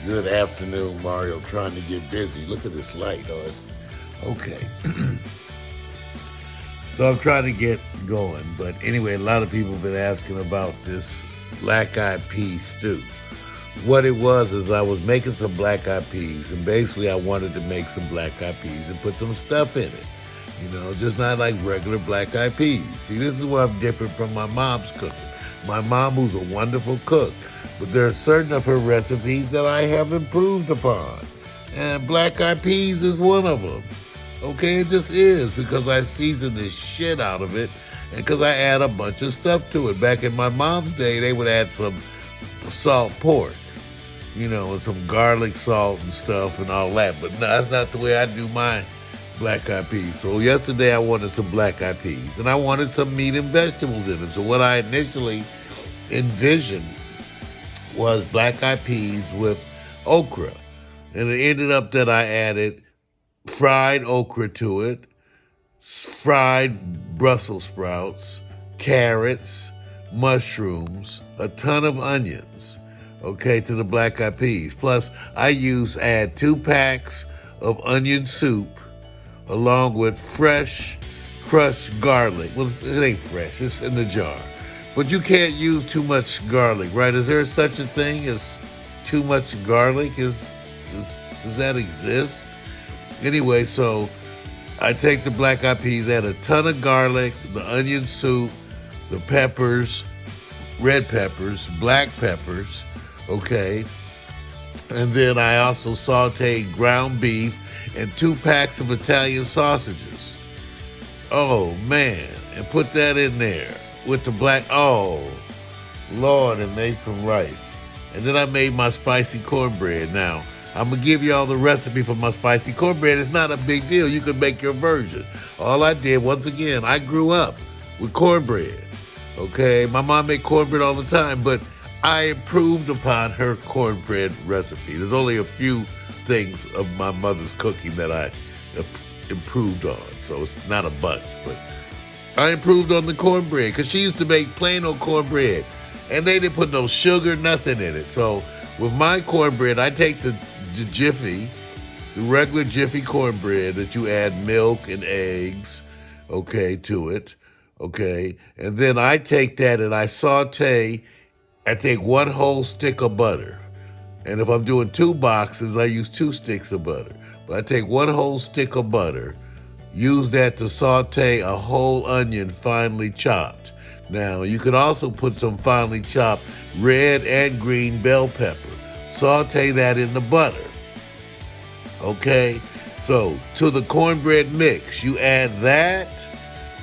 Good afternoon, Mario. Trying to get busy. Look at this light. Oh, it's okay. So I'm trying to get going. But anyway, a lot of people have been asking about this Black Eye Pea Stew. What it was is I was making some black eyed peas, and basically I wanted to make some black eyed peas and put some stuff in it. Just not like regular black eyed peas. See, this is where I'm different from my mom's cooking. My mom, who's a wonderful cook, but there are certain of her recipes that I have improved upon. And black eyed peas is one of them. Okay, it just is because I season the shit out of it and because I add a bunch of stuff to it. Back in my mom's day, they would add some salt pork, and some garlic salt and stuff and all that. But no, that's not the way I do my black eyed peas. So yesterday I wanted some black eyed peas and I wanted some meat and vegetables in them. So what I initially envisioned was black eyed peas with okra. And it ended up that I added fried okra to it, fried Brussels sprouts, carrots, mushrooms, a ton of onions, to the black eyed peas. Plus, I add 2 packs of onion soup along with fresh crushed garlic. Well, it ain't fresh, it's in the jar. But you can't use too much garlic, right? Is there such a thing as too much garlic? Does that exist? Anyway, so I take the black eyed peas, add a ton of garlic, the onion soup, the peppers, red peppers, black peppers, And then I also sauteed ground beef and 2 packs of Italian sausages. Oh, man. And put that in there with the Lord, and made some rice. And then I made my spicy cornbread. Now, I'm going to give you all the recipe for my spicy cornbread. It's not a big deal. You can make your version. All I did, once again, I grew up with cornbread. My mom made cornbread all the time, but I improved upon her cornbread recipe. There's only a few things of my mother's cooking that I improved on, so it's not a bunch, but I improved on the cornbread because she used to make plain old cornbread, and they didn't put no sugar, nothing in it. So with my cornbread, I take the Jiffy, the regular Jiffy cornbread that you add milk and eggs, to it, and then I take that and I saute. I take 1 whole stick of butter. And if I'm doing 2 boxes, I use 2 sticks of butter. But I take 1 whole stick of butter, use that to saute a whole onion finely chopped. Now, you could also put some finely chopped red and green bell pepper. Saute that in the butter. So to the cornbread mix, you add that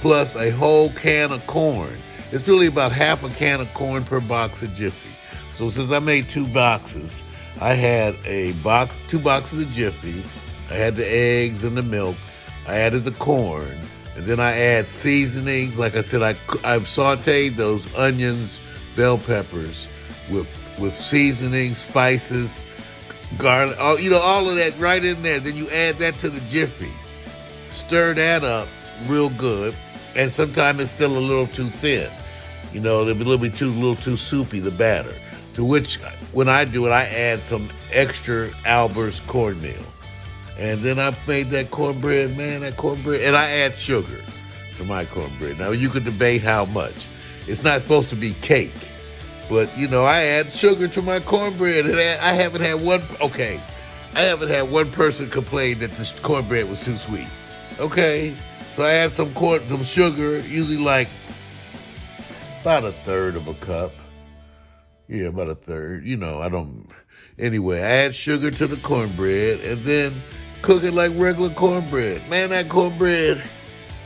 plus a whole can of corn. It's really about half a can of corn per box of Jiffy. So since I made 2 boxes, I had 2 boxes of Jiffy. I had the eggs and the milk. I added the corn. And then I add seasonings. Like I said, I sauteed those onions, bell peppers with seasoning, spices, garlic, all of that right in there. Then you add that to the Jiffy. Stir that up real good. And sometimes it's still a little too thin. It'll be a little too soupy, the batter. To which, when I do it, I add some extra Albert's cornmeal. And then I made that cornbread, and I add sugar to my cornbread. Now, you could debate how much. It's not supposed to be cake. But, I add sugar to my cornbread, and I haven't had one person complain that the cornbread was too sweet. So I add some sugar, usually like about 1/3 of a cup. Yeah, about 1/3. Anyway, I add sugar to the cornbread and then cook it like regular cornbread. Man, that cornbread,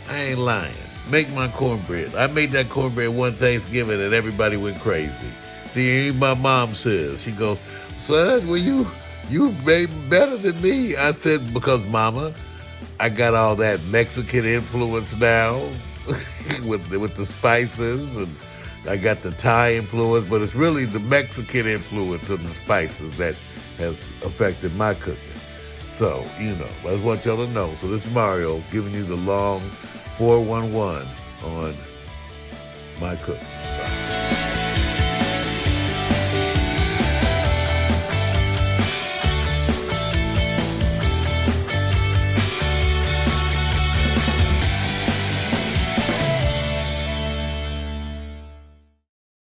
I ain't lying. Make my cornbread. I made that cornbread one Thanksgiving and everybody went crazy. See, my mom says, she goes, son, well, you made better than me. I said, because mama, I got all that Mexican influence now with the spices, and I got the Thai influence, but it's really the Mexican influence of the spices that has affected my cooking. So, I just want y'all to know. So this is Mario giving you the long 411 on my cooking.